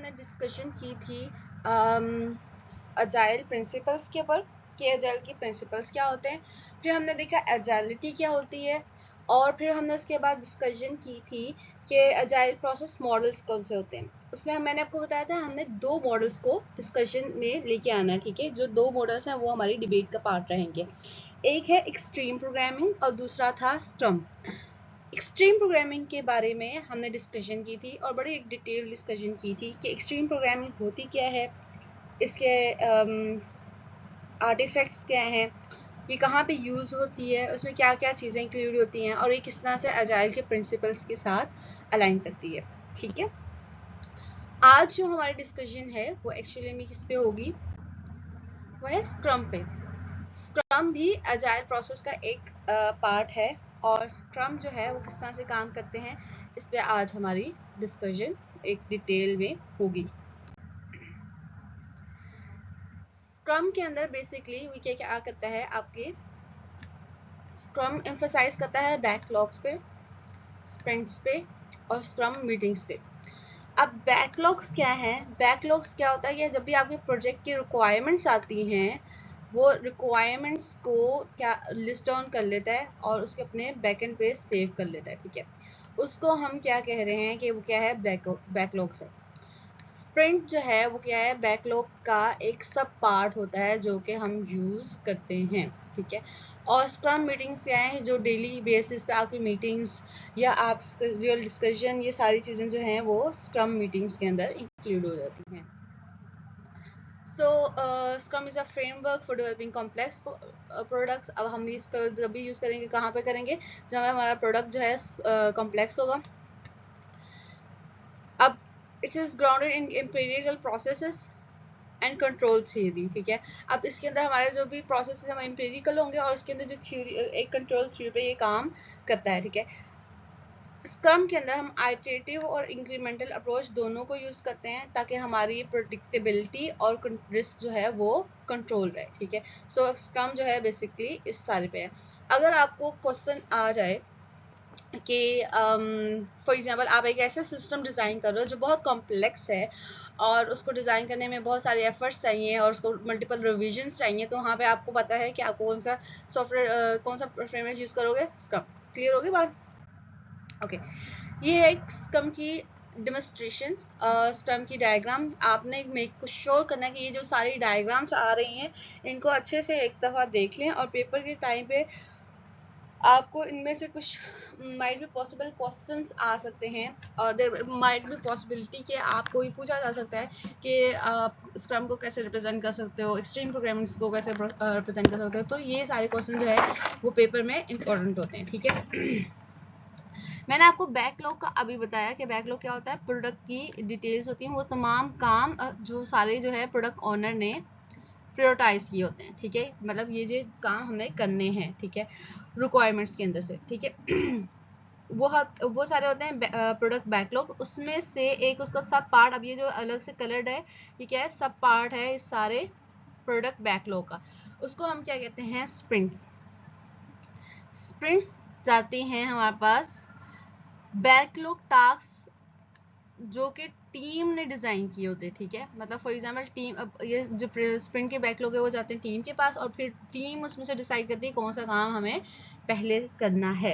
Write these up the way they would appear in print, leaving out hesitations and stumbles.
हमने डिस्कशन की थी अजाइल प्रिंसिपल्स के ऊपर कि अजाइल की प्रिंसिपल्स क्या होते हैं। फिर हमने देखा एजाइलिटी क्या होती है, और फिर हमने उसके बाद डिस्कशन की थी कि अजाइल प्रोसेस मॉडल्स कौन से होते हैं। उसमें मैंने आपको बताया था हमने दो मॉडल्स को डिस्कशन में लेके आना है, ठीक है। जो दो मॉडल्स हैं वो हमारी डिबेट का पार्ट रहेंगे। एक है एक्सट्रीम प्रोग्रामिंग और दूसरा था स्क्रम। एक्सट्रीम प्रोग्रामिंग के बारे में हमने डिस्कशन की थी और बड़ी डिटेल डिस्कशन की थी कि एक्सट्रीम प्रोग्रामिंग होती क्या है, इसके आर्टिफैक्ट्स क्या हैं, ये कहाँ पे यूज़ होती है, उसमें क्या क्या चीज़ें इंक्लूड होती हैं और ये किस तरह से अजाइल के प्रिंसिपल्स के साथ अलाइन करती है, ठीक है। आज जो हमारी डिस्कशन है वो एक्चुअली में किस पे होगी, वो है स्क्रम पे। स्क्रम भी अजाइल प्रोसेस का एक पार्ट है और स्क्रम जो है वो किस तरह से काम करते हैं इस पे आज हमारी डिस्कशन एक डिटेल में होगी। स्क्रम के अंदर बेसिकली वो क्या क्या करता है, आपके स्क्रम एम्फसाइज करता है बैकलॉग्स पे, स्प्रिंट्स पे और स्क्रम मीटिंग्स पे। अब बैकलॉग्स क्या है, बैकलॉग्स क्या होता है कि जब भी आपके प्रोजेक्ट की रिक्वायरमेंट्स आती हैं वो रिक्वायरमेंट्स को क्या लिस्ट डाउन कर लेता है और उसके अपने बैकएंड पे सेव कर लेता है, ठीक है। उसको हम क्या कह रहे हैं कि वो क्या है, बैकलॉग्स है। स्प्रिंट जो है वो क्या है, बैकलॉग का एक सब पार्ट होता है जो कि हम यूज करते हैं, ठीक है। और स्क्रम मीटिंग्स क्या है, जो डेली बेसिस पे आपकी मीटिंग्स या आप स्केड्यूल डिस्कशन, ये सारी चीज़ें जो हैं वो स्क्रम मीटिंग्स के अंदर इंक्लूड हो जाती हैं। So scrum is a framework for developing complex products. अब हम इसका जब भी यूज़ करेंगे कहाँ पे करेंगे, जब हमारा प्रोडक्ट जो है कॉम्प्लेक्स होगा। अब it is grounded in empirical processes and control theory, ठीक है। अब इसके अंदर हमारे जो भी प्रोसेस हम एम्पिरिकल होंगे और उसके अंदर जो थ्योरी एक कंट्रोल थ्योरी पे ये काम करता है, ठीक है। स्क्रम के अंदर हम आइटरेटिव और इंक्रीमेंटल अप्रोच दोनों को यूज़ करते हैं ताकि हमारी प्रेडिक्टेबिलिटी और रिस्क जो है वो कंट्रोल रहे, ठीक है। सो स्क्रम जो है बेसिकली इस सारे पे है। अगर आपको क्वेश्चन आ जाए कि फॉर एग्जांपल आप एक ऐसा सिस्टम डिज़ाइन कर रहे हो जो बहुत कॉम्प्लेक्स है और उसको डिज़ाइन करने में बहुत सारे एफर्ट्स चाहिए और उसको मल्टीपल रिविजन्स चाहिए, तो वहाँ पे आपको पता है कि आपको कौन सा सॉफ्टवेयर कौन सा फ्रेमवर्क यूज़ करोगे, स्क्रम। क्लियर होगी बात? ओके, ये है स्क्रम की डेमोन्स्ट्रेशन, स्क्रम की डायग्राम। आपने मेक को श्योर करना है कि ये जो सारी डायग्राम्स आ रही हैं इनको अच्छे से एक दफ़ा देख लें और पेपर के टाइम पे आपको इनमें से कुछ माइट भी पॉसिबल क्वेश्चंस आ सकते हैं और देयर माइट भी पॉसिबिलिटी कि आपको ये पूछा जा सकता है कि आप स्क्रम को कैसे रिप्रेजेंट कर सकते हो, एक्सट्रीम प्रोग्रामिंग को कैसे रिप्रेजेंट कर सकते हो। तो ये सारे क्वेश्चन जो है वो पेपर में इंपॉर्टेंट होते हैं, ठीक है। मैंने आपको बैकलॉग का अभी बताया कि बैकलॉग क्या होता है, प्रोडक्ट की डिटेल्स होती हैं, वो तमाम काम जो सारे जो है प्रोडक्ट ओनर ने प्रायोरिटाइज किए होते हैं, ठीक है। मतलब ये जो काम हमें करने हैं, ठीक है, रिक्वायरमेंट्स के अंदर से, ठीक है। वो सारे होते हैं प्रोडक्ट बैकलॉग। उसमें से एक उसका सब पार्ट, अब ये जो अलग से कलर्ड है ये क्या है, सब पार्ट है इस सारे प्रोडक्ट बैकलॉग का। उसको हम क्या कहते हैं, स्प्रिंट्स। स्प्रिंट्स जाती हैं हमारे पास बैकलॉग टास्क जो कि टीम ने डिज़ाइन किए होते हैं, ठीक है। मतलब फॉर एग्जांपल टीम, अब ये जो स्प्रिंट के बैकलॉग है वो जाते हैं टीम के पास और फिर टीम उसमें से डिसाइड करती है कौन सा काम हमें पहले करना है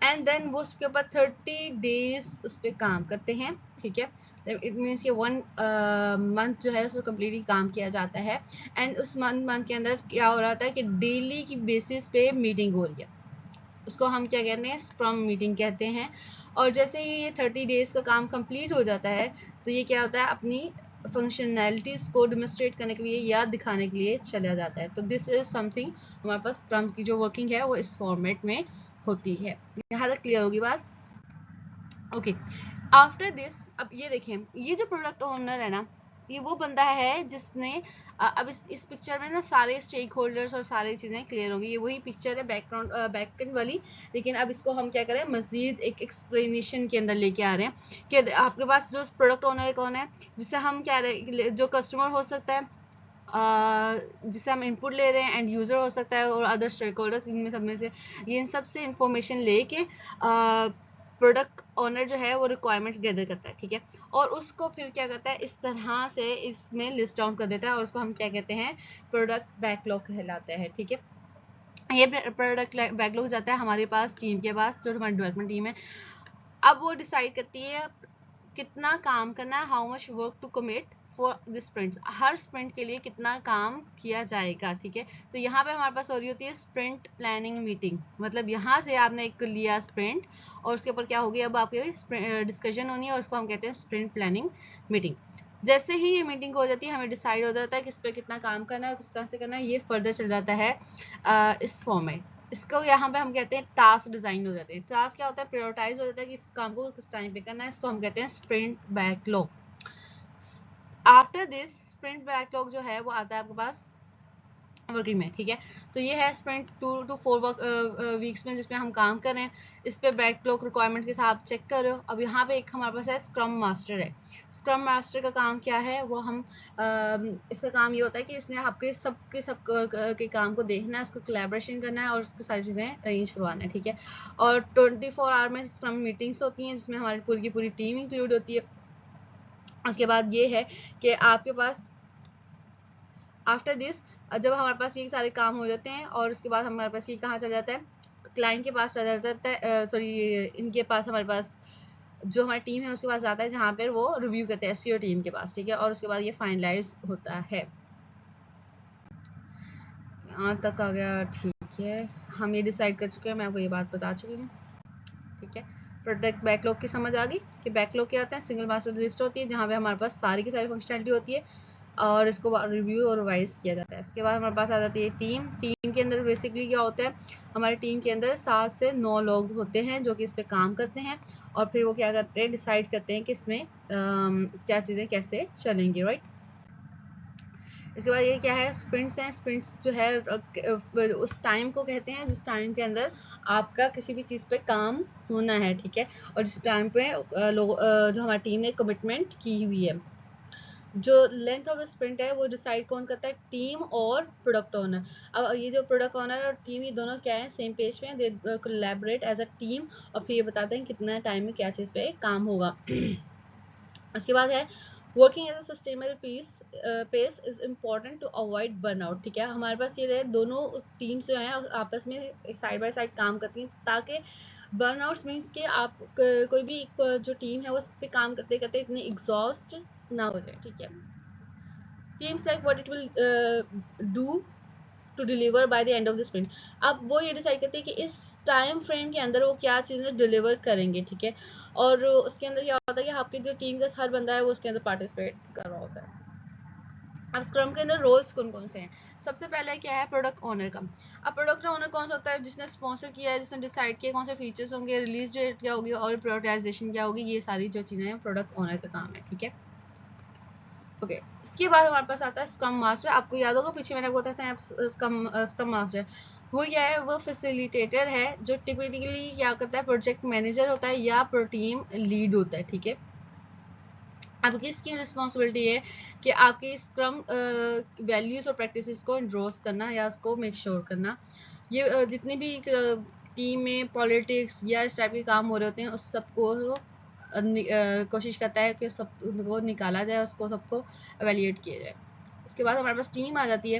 एंड देन वो उसके ऊपर 30 डेज उस पर काम करते हैं, ठीक है। इट मीन्स कि 1 मंथ जो है उसमें कम्प्लीटली काम किया जाता है एंड उस मंथ के अंदर क्या हो रहा था कि डेली की बेसिस पे मीटिंग हो रही है, उसको हम क्या कहते हैं, स्क्रम मीटिंग कहते हैं। और जैसे ही ये 30 डेज का काम कंप्लीट हो जाता है तो ये क्या होता है, अपनी फंक्शनैलिटीज़ को डेमोन्स्ट्रेट करने के लिए या दिखाने के लिए चला जाता है। तो दिस इज समथिंग, हमारे पास स्क्रम की जो वर्किंग है वो इस फॉर्मेट में होती है। यहाँ तक क्लियर होगी बात? ओके, आफ्टर दिस अब ये देखें, ये जो प्रोडक्ट ओनर है ना, ये वो बंदा है जिसने अब इस पिक्चर में ना सारे स्टेक होल्डर्स और सारी चीज़ें क्लियर होंगी। ये वही पिक्चर है बैकग्राउंड बैकएंड वाली, लेकिन अब इसको हम क्या करें, मजीद एक एक्सप्लेनेशन के अंदर लेके आ रहे हैं कि आपके पास जो प्रोडक्ट ओनर कौन है, जिससे हम क्या रहे, जो कस्टमर हो सकता है जिससे हम इनपुट ले रहे हैं, एंड यूज़र हो सकता है और अदर स्टेक होल्डर्स, इनमें सब में से ये इन सब से इंफॉर्मेशन लेके प्रोडक्ट ओनर जो है वो रिक्वायरमेंट गैदर करता है, ठीक है, और उसको फिर क्या करता है, इस तरह से इसमें लिस्ट डाउन कर देता है और उसको हम क्या कहते हैं, प्रोडक्ट बैकलॉग कहलाता है, ठीक है। ये प्रोडक्ट बैकलॉग जाता है हमारे पास टीम के पास, जो हमारी डेवलपमेंट टीम है। अब वो डिसाइड करती है कितना काम करना है, how much work to commit for the sprints, हर स्प्रिंट के लिए कितना काम किया जाएगा, ठीक है। तो यहाँ पे हमारे पास हो रही होती है स्प्रिंट प्लानिंग मीटिंग, मतलब यहाँ से आपने एक लिया स्प्रिंट और उसके ऊपर क्या होगी, अब आपकी डिस्कशन होनी है और उसको हम कहते हैं स्प्रिंट प्लानिंग मीटिंग। जैसे ही ये मीटिंग हो जाती है, हमें डिसाइड हो जाता है किस पे कितना काम करना है, किस तरह से करना है, ये फर्दर चल जाता है इस फॉर्म में। इसको यहाँ पे हम कहते हैं टास्क डिजाइन हो जाते हैं। टास्क क्या होता है, प्रायोरिटाइज हो जाता है कि इस काम को किस टाइम पे करना है, इसको हम कहते हैं sprint backlog. After this sprint backlog जो है वो आता है आपके पास वर्किंग में, ठीक है। तो ये है स्प्रिंट 2 to 4 वीक्स में जिसमें हम काम कर रहे हैं, इस पे बैकलॉग रिक्वायरमेंट के साथ चेक कर रहे हो। अब यहाँ पे एक हमारे पास है स्क्रम मास्टर है। स्क्रम मास्टर का काम क्या है, वो हम इसका काम ये होता है कि इसने आपके सब के काम को देखना है, उसको कोलैबोरेशन करना है और उसकी सारी चीज़ें अरेंज करवाना है, ठीक है। और 24 आवर में स्क्रम मीटिंग्स होती हैं जिसमें हमारी पूरी की पूरी टीम इंक्लूड होती है। उसके बाद ये है कि आपके पास आफ्टर दिस जब हमारे पास ये सारे काम हो जाते हैं और उसके बाद हमारे पास ये कहाँ चल जाता है, क्लाइंट के पास चल जाता है, सॉरी इनके पास, हमारे पास जो हमारी टीम है उसके पास जाता है, जहाँ पर वो रिव्यू करते हैं एसईओ टीम के पास, ठीक है। और उसके बाद ये फाइनलाइज होता है। यहाँ तक आ गया, ठीक है। हम ये डिसाइड कर चुके हैं, मैं आपको ये बात बता चुकी हूँ, ठीक है। प्रोडक्ट बैकलॉग की समझ आ गई कि बैकलॉग क्या होता है, सिंगल मास्टर लिस्ट होती है जहाँ पे हमारे पास सारी की सारी फंक्शनलिटी होती है और इसको रिव्यू और रिवाइज किया जाता है। उसके बाद हमारे पास आ जाती है टीम। टीम के अंदर बेसिकली क्या होता है, हमारी टीम के अंदर 7 से 9 लोग होते हैं जो कि इस पे काम करते हैं और फिर वो क्या करते हैं, डिसाइड करते हैं कि इसमें क्या चीज़ें कैसे चलेंगी, राइट। इसके बाद ये क्या है, स्प्रिंट्स हैं। स्प्रिंट्स जो है उस टाइम को कहते हैं जिस टाइम के अंदर आपका किसी भी चीज़ पे काम होना है, ठीक है, और जिस टाइम पे जो हमारी टीम ने कमिटमेंट की हुई है। जो लेंथ ऑफ स्प्रिंट है वो डिसाइड कौन करता है, टीम और प्रोडक्ट ओनर। अब ये जो प्रोडक्ट ओनर और टीम, ये दोनों क्या है, सेम पेज पे हैं, दे कोलैबोरेट एज अ टीम और फिर ये बताते हैं कितना टाइम में क्या चीज़ पे काम होगा। उसके बाद है working as a sustainable pace is important to avoid burnout, ठीक है। हमारे पास ये है, दोनों टीम्स जो हैं आपस में साइड बाय साइड काम करती हैं ताकि बर्नआउट मीन्स कि आप कोई भी जो टीम है वो उस पर काम करते करते इतने एग्जॉस्ट ना हो जाए, ठीक है। Teams like what it will do to deliver by the end of the sprint. अब वो ये डिसाइड करते हैं कि इस टाइम फ्रेम के अंदर वो क्या चीज़ें डिलीवर करेंगे, ठीक है। और उसके अंदर क्या होता है कि आपकी जो टीम का हर बंदा है वो उसके अंदर पार्टिसिपेट कर रहा होता है। अब स्क्रम के अंदर रोल्स कौन कौन से हैं, सबसे पहले क्या है, प्रोडक्ट ओनर का। अब प्रोडक्ट ओनर कौन सा होता है, जिसने स्पॉन्सर किया है, जिसने डिसाइड किया कौन से फीचर्स होंगे, रिलीज डेट क्या होगी और प्रायोरिटाइजेशन क्या होगी, ये सारी जो चीज़ें हैं प्रोडक्ट ओनर का काम है, ठीक है। ओके, इसके बाद हमारे पास आता है स्क्रम मास्टर। आपको याद होगा पीछे मैंने बताया था स्क्रम मास्टर वो क्या है, वो फैसिलिटेटर है जो टिपिकली क्या करता है, प्रोजेक्ट मैनेजर होता है या टीम लीड होता है, ठीक है। आपकी इसकी रिस्पॉन्सिबिलिटी है कि आपकी स्क्रम वैल्यूज और प्रैक्टिसेस को इंड्रोस करना या उसको मेक श्योर करना। ये जितनी भी टीम में पॉलिटिक्स या इस टाइप के काम हो रहे होते हैं उस सबको कोशिश करता है कि सबको निकाला जाए, उसको सबको एवेल्यूएट किया जाए। उसके बाद हमारे पास टीम आ जाती है।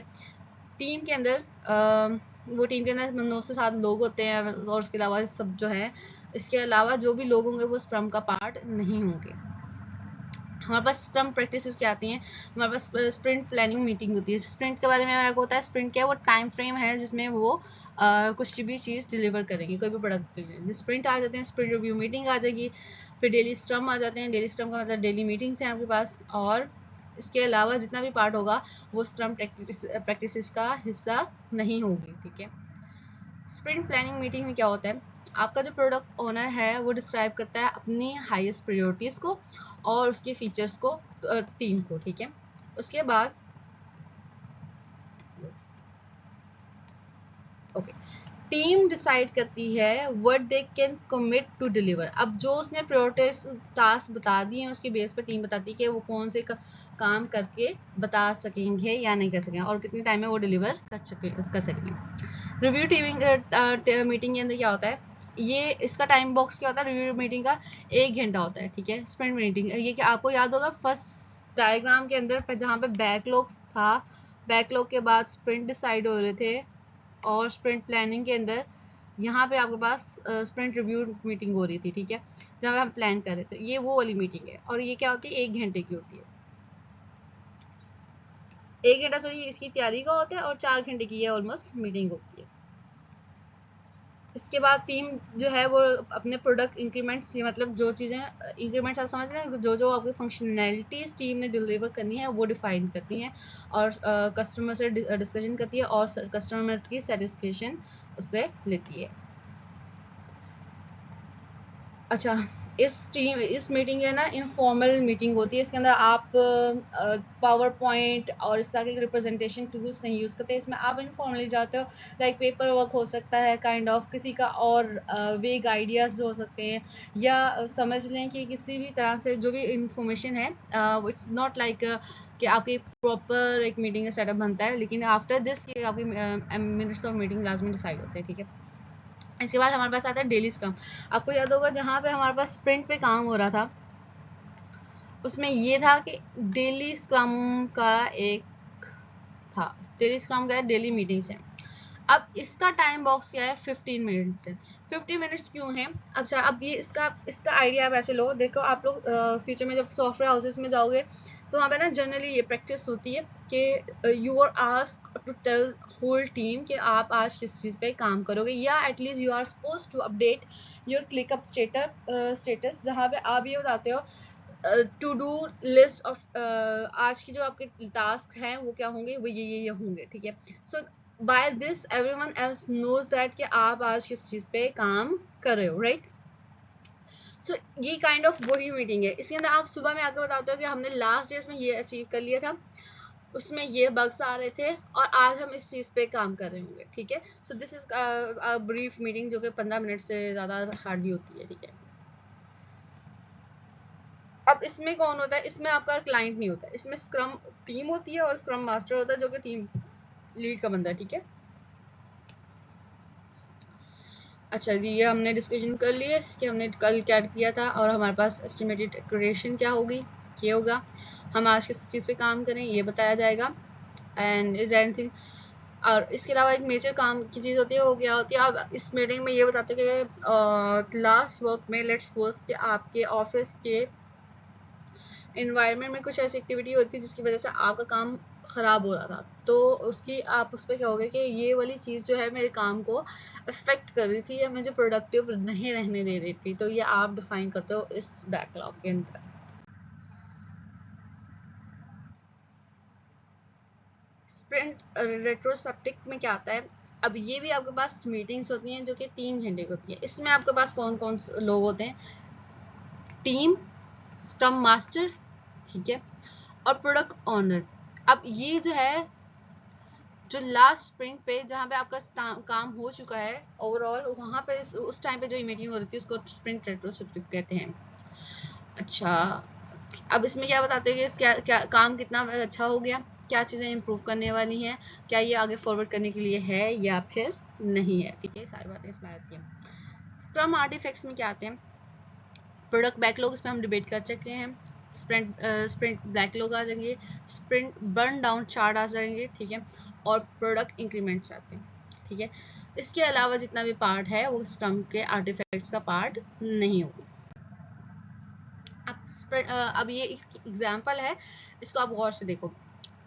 टीम के अंदर वो टीम के अंदर 9 से 7 लोग होते हैं और उसके अलावा सब जो है, इसके अलावा जो भी लोग होंगे वो स्क्रम का पार्ट नहीं होंगे। हमारे पास स्क्रम प्रैक्टिसेस क्या आती हैं, हमारे पास स्प्रिंट प्लानिंग मीटिंग होती है। स्प्रिंट के बारे में आपको होता है, स्प्रिंट क्या है, वो टाइम फ्रेम है जिसमें वो कुछ भी चीज़ डिलीवर करेंगे, कोई भी प्रोडक्ट के लिए। स्प्रिंट आ जाते हैं, स्प्रिंट रिव्यू मीटिंग आ जाएगी, फिर डेली स्क्रम आ जाते हैं। डेली स्क्रम का मतलब डेली मीटिंग्स हैं आपके पास, और इसके अलावा जितना भी पार्ट होगा वो स्क्रम प्रैक्टिसेस का हिस्सा नहीं होगी, ठीक है। स्प्रिंट प्लानिंग मीटिंग में क्या होता है, आपका जो प्रोडक्ट ओनर है वो डिस्क्राइब करता है अपनी हाईएस्ट प्रायोरिटीज़ को और उसके फीचर्स को टीम को, ठीक है। उसके बाद ओके, टीम डिसाइड करती है what they can commit to deliver. अब जो उसने प्रायोरिटीज टास्क बता दिए हैं उसके बेस पर टीम बताती है कि वो कौन से काम करके बता सकेंगे या नहीं कर सकेंगे और कितने टाइम में वो डिलीवर कर सकेंगे। रिव्यू टीमिंग मीटिंग के अंदर क्या होता है, ये इसका टाइम बॉक्स क्या होता है रिव्यू मीटिंग का, 1 घंटा होता है, ठीक है। स्प्रिंट मीटिंग ये कि आपको याद होगा फर्स्ट डायग्राम के अंदर जहाँ पे बैकलॉग्स था, बैकलॉग के बाद स्प्रिंट डिसाइड हो रहे थे, और स्प्रिंट प्लानिंग के अंदर यहाँ पे आपके पास स्प्रिंट रिव्यू मीटिंग हो रही थी, ठीक है, जहाँ पे हम प्लान कर रहे थे। ये वो वाली मीटिंग है, और ये क्या होती है 1 घंटे की होती है। 1 घंटा सॉरी इसकी तैयारी का होता है, और 4 घंटे की ये ऑलमोस्ट मीटिंग होती है। इसके बाद टीम जो है वो अपने प्रोडक्ट इंक्रीमेंट्स, ये मतलब जो चीज़ें इंक्रीमेंट्स आप समझ रहे हैं, जो आपकी फंक्शनैलिटीज़ टीम ने डिलीवर करनी है वो डिफाइन करती हैं, और कस्टमर से डिस्कशन करती है, और कस्टमर की सेटिस्फेक्शन उससे लेती है। अच्छा, इस मीटिंग है ना इनफॉर्मल मीटिंग होती है। इसके अंदर आप पावर पॉइंट और इस तरह के रिप्रेजेंटेशन टूल्स नहीं यूज़ करते। इसमें आप इनफॉर्मली जाते हो, लाइक पेपर वर्क हो सकता है काइंड ऑफ, किसी का और वेग आइडियाज़ हो सकते हैं, या समझ लें कि किसी भी तरह से जो भी इंफॉर्मेशन है, इट्स नॉट लाइक कि आपकी प्रॉपर एक मीटिंग का सेटअप बनता है, लेकिन आफ्टर दिस ये आपकी मिनट्स ऑफ मीटिंग लाजमी डिसाइड होते हैं, ठीक है। इसके बाद हमारे पास आता है डेली स्क्रम। आपको याद होगा जहाँ पे हमारे पास स्प्रिंट पे काम हो रहा था, उसमें ये था कि डेली स्क्रम का एक था, डेली स्क्रम का डेली मीटिंग्स है। अब इसका टाइम बॉक्स क्या है 15 मिनट्स है। 15 मिनट्स क्यों है? अच्छा, अब ये इसका आइडिया आप ऐसे लो, देखो आप लोग फ्यूचर में जब सॉफ्टवेयर हाउसेस में जाओगे तो वहाँ पे ना जनरली ये प्रैक्टिस होती है कि you are asked to tell whole team कि आप आज किस चीज़ पे काम करोगे, या at least you are suppose to update your ClickUp status, जहाँ पे आप ये बताते हो टू डू लिस्ट ऑफ आज की जो आपके टास्क हैं वो क्या होंगे, वो ये होंगे, ठीक है। So by this everyone else knows that कि आप आज किस चीज़ पे काम कर रहे हो, राइट। सो ये काइंड ऑफ वही मीटिंग है। इसके अंदर आप सुबह में आकर बताते हो कि हमने लास्ट डेज में ये अचीव कर लिया था, उसमें ये बग्स आ रहे थे, और आज हम इस चीज़ पे काम कर रहे होंगे, ठीक है। So this is a brief meeting जो कि 15 मिनट से ज़्यादा हार्डली होती है, ठीक है। अब इसमें कौन होता है? इसमें आपका क्लाइंट नहीं होता, इसमें स्क्रम टीम होती है और स्क्रम मास्टर होता है जो कि टीम लीड का बंदा है, ठीक है। अच्छा जी, ये हमने डिस्कशन कर लिए कि हमने कल क्या किया था, और हमारे पास एस्टिमेटेड क्रिएशन क्या होगी, ये होगा। हम आज किस चीज़ पे काम करें ये बताया जाएगा, एंड इज एनीथिंग। और इसके अलावा एक मेजर काम की चीज़ होती है वो क्या होती है, अब इस मीटिंग में ये बताते हैं कि लास्ट वर्क में लेट्स सपोज कि आपके ऑफिस के इन्वायरमेंट में कुछ ऐसी एक्टिविटी होती है जिसकी वजह से आपका काम ख़राब हो रहा था, तो उसकी आप उस पर कहोगे कि ये वाली चीज़ जो है मेरे काम को अफेक्ट कर रही थी या मुझे प्रोडक्टिव नहीं रहने दे रही थी, तो ये आप डिफाइन करते हो इस बैकलॉग के अंदर। स्प्रिंट रेट्रोस्पेक्टिव में क्या आता है? अब ये भी आपके पास मीटिंग्स होती हैं जो कि 3 घंटे की होती है। इसमें आपके पास कौन कौन से लोग होते हैं? टीम, स्क्रम मास्टर, ठीक है, और प्रोडक्ट ओनर। अब ये जो है जो लास्ट स्प्रिंट पे जहाँ पे आपका काम हो चुका है ओवरऑल, वहाँ पे उस टाइम पे जो मीटिंग हो रही थी उसको स्प्रिंट रेट्रोस्पेक्टिव कहते हैं। अच्छा, अब इसमें क्या बताते हैं कि क्या क्या काम कितना अच्छा हो गया, क्या चीज़ें इम्प्रूव करने वाली हैं, क्या ये आगे फॉरवर्ड करने के लिए है या फिर नहीं है, ठीक है। सारी बातें इसमें आती हैं। स्क्रम आर्टिफैक्ट्स में क्या आते हैं? प्रोडक्ट बैकलॉग, इस पर हम डिबेट कर चुके हैं। स्प्रिंट बैकलॉग आ जाएंगे, स्प्रिंट बर्न डाउन चार्ट आ जाएंगे, ठीक है, और प्रोडक्ट इंक्रीमेंट्स आते हैं, ठीक है। इसके अलावा जितना भी पार्ट है वो स्क्रम के आर्टिफैक्ट्स का पार्ट नहीं होगी। अब ये एग्जाम्पल है, इसको आप गौर से देखो।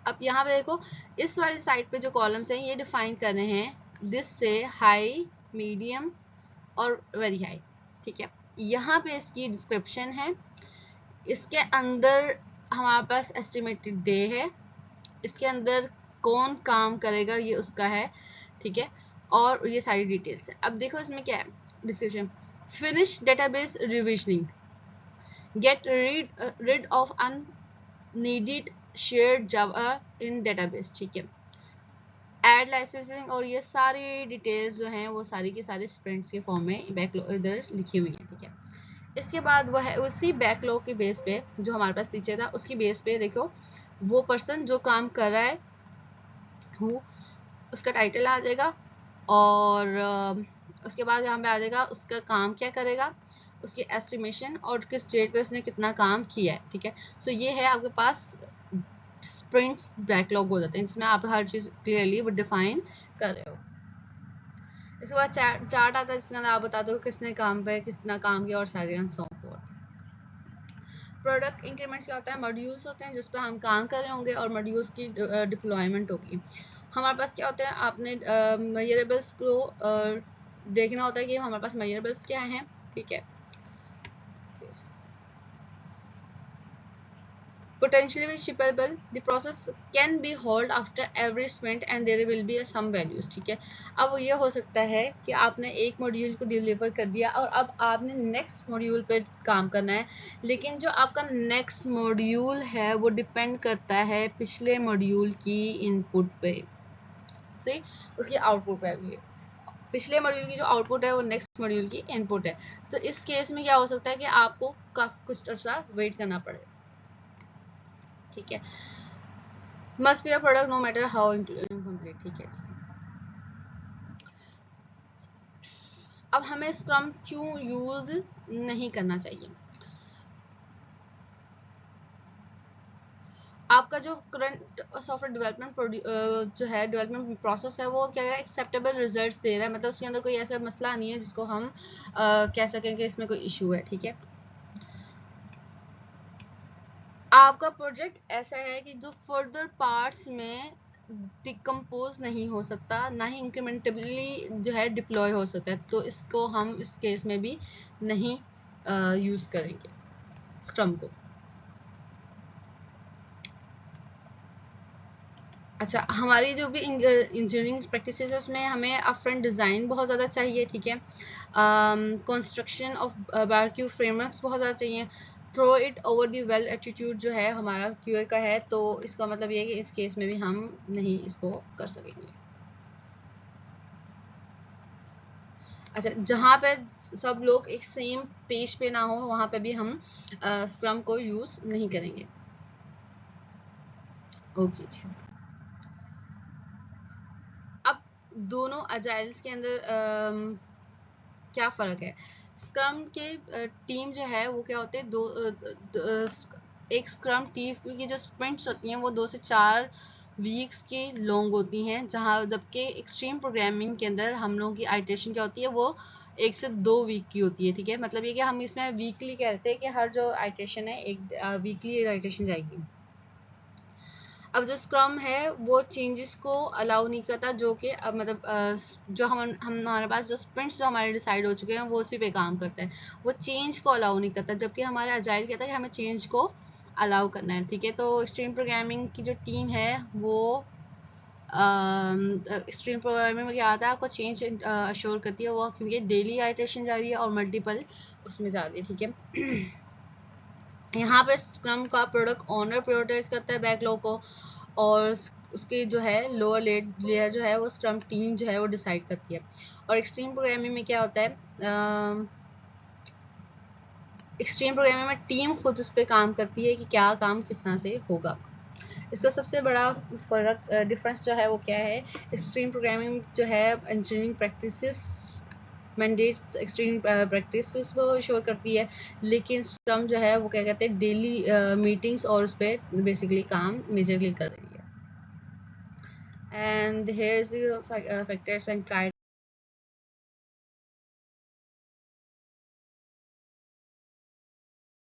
अब यहाँ पे देखो इस वाली साइड पे जो कॉलम्स हैं ये डिफाइन कर रहे हैं दिस से हाई, मीडियम और वेरी हाई, ठीक है। यहाँ पे इसकी डिस्क्रिप्शन है, इसके अंदर हमारे पास एस्टिमेटेड डे है, इसके अंदर कौन काम करेगा ये उसका है, ठीक है, और ये सारी डिटेल्स है। अब देखो इसमें क्या है description, finish database revisioning, get rid of unneeded shared java in database, ठीक है। एड लाइसेंसिंग, और ये सारी डिटेल्स जो हैं वो सारी की सारी स्प्रिंट्स के फॉर्म में बैकलॉग इधर लिखी हुई है, ठीक है। इसके बाद वो है उसी बैकलॉग के बेस पे जो हमारे पास पीछे था उसकी बेस पे देखो वो पर्सन जो काम कर रहा है वो उसका टाइटल आ जाएगा, और उसके बाद यहाँ पे आ जाएगा उसका काम क्या करेगा, उसकी एस्टिमेशन और किस डेट पे उसने कितना काम किया है, ठीक है। सो ये है आपके पास स्प्रिंट्स बैकलॉग हो जाते हैं जिसमें आप हर चीज़ क्लियरली डिफाइन कर रहे हो। इसके बाद चार्ट आता है जिसके अंदर आप बताते हो किसने काम पे कितना काम किया और सारे and so fourth. Product increments क्या होता है, मॉड्यूल्स होते हैं जिस पर हम काम कर रहे होंगे और मॉड्यूल्स की डिप्लॉयमेंट होगी। हमारे पास क्या होता है, आपने मेजरेबल्स को देखना होता है कि हमारे पास मेजरेबल्स क्या हैं, ठीक है। Potentially shippable, the process can be hauled after every sprint and there will be some values, ठीक है। अब ये हो सकता है कि आपने एक मॉड्यूल को डिलीवर कर दिया और अब आपने नेक्स्ट मॉड्यूल पे काम करना है, लेकिन जो आपका नेक्स्ट मॉड्यूल है वो डिपेंड करता है पिछले मॉड्यूल की इनपुट पे से उसकी आउटपुट पे भी। पिछले मॉड्यूल की जो आउटपुट है वो नेक्स्ट मॉड्यूल की इनपुट है। तो इस केस में क्या हो सकता है कि आपको काफी कुछ अर्सा वेट करना पड़े, ठीक है। Must be a product no matter how incomplete, ठीक है। अब हमें स्क्रम क्यों यूज नहीं करना चाहिए। आपका जो करंट सॉफ्टवेयर डेवलपमेंट जो है डेवलपमेंट प्रोसेस है वो क्या है, एक्सेप्टेबल रिजल्ट्स दे रहा है, मतलब उसके अंदर कोई ऐसा मसला नहीं है जिसको हम कह सकें कि इसमें कोई इशू है, ठीक है। आपका प्रोजेक्ट ऐसा है कि जो फर्दर पार्ट्स में डिकम्पोज नहीं हो सकता, ना ही इंक्रीमेंटेबली जो है डिप्लॉय हो सकता है, तो इसको हम इस केस में भी नहीं यूज करेंगे स्क्रम को। अच्छा, हमारी जो भी इंजीनियरिंग प्रैक्टिस है उसमें हमें अपफ्रंट डिज़ाइन बहुत ज़्यादा चाहिए, ठीक है। कंस्ट्रक्शन ऑफ बारक्यू फ्रेमवर्क्स बहुत ज़्यादा चाहिए। Throw it over the wall attitude जो है हमारा क्यूए का है, तो इसका मतलब ये है कि इस केस में भी हम नहीं इसको कर सकेंगे। अच्छा, जहाँ पे सब लोग एक सेम पेज पे ना हो वहाँ पे भी हम स्क्रम को यूज़ नहीं करेंगे। ओके जी। अब दोनों अजाइल्स के अंदर क्या फ़र्क है। स्क्रम के टीम जो है वो क्या होते हैं, एक स्क्रम टीम की जो स्प्रिंट्स होती हैं वो 2 से 4 वीक्स की लॉन्ग होती हैं, जहाँ जबकि एक्सट्रीम प्रोग्रामिंग के अंदर हम लोगों की आइटरेशन क्या होती है वो 1 से 2 वीक की होती है, ठीक है। मतलब ये कि हम इसमें वीकली कहते हैं कि हर जो आइटरेशन है एक वीकली आइटरेशन जाएगी। अब जो स्क्रम है वो चेंजेस को अलाउ नहीं करता, जो कि मतलब जो हम हमारे पास जो स्प्रिंट्स जो हमारे डिसाइड हो चुके हैं वो उसी पे काम करता है, वो चेंज को अलाउ नहीं करता, जबकि हमारा अजाइल कहता है कि हमें चेंज को अलाउ करना है, ठीक है। तो एक्सट्रीम प्रोग्रामिंग की जो टीम है वो एक्सट्रीम प्रोग्रामिंग में क्या आता है, आपको चेंज अश्योर करती है वो, क्योंकि डेली आइटरेशन जा रही है और मल्टीपल उसमें जा रही है, ठीक है। यहाँ पर स्क्रम का प्रोडक्ट ओनर प्रायोरिटाइज करता है बैकलॉग को, और उसकी जो है लोअर लेयर जो है वो स्क्रम टीम जो है वो डिसाइड करती है। और एक्सट्रीम प्रोग्रामिंग में क्या होता है, एक्सट्रीम प्रोग्रामिंग में टीम खुद उस पर काम करती है कि क्या काम किस तरह से होगा। इसका सबसे बड़ा फर्क डिफरेंस जो है वो क्या है, एक्सट्रीम प्रोग्रामिंग जो है engineering practices mandates extreme practice को शोर करती है, लेकिन स्क्रम जो है वो क्या कहते हैं डेली मीटिंग्स और उस पर बेसिकली काम मेजरली कर रही है। And here is the factors and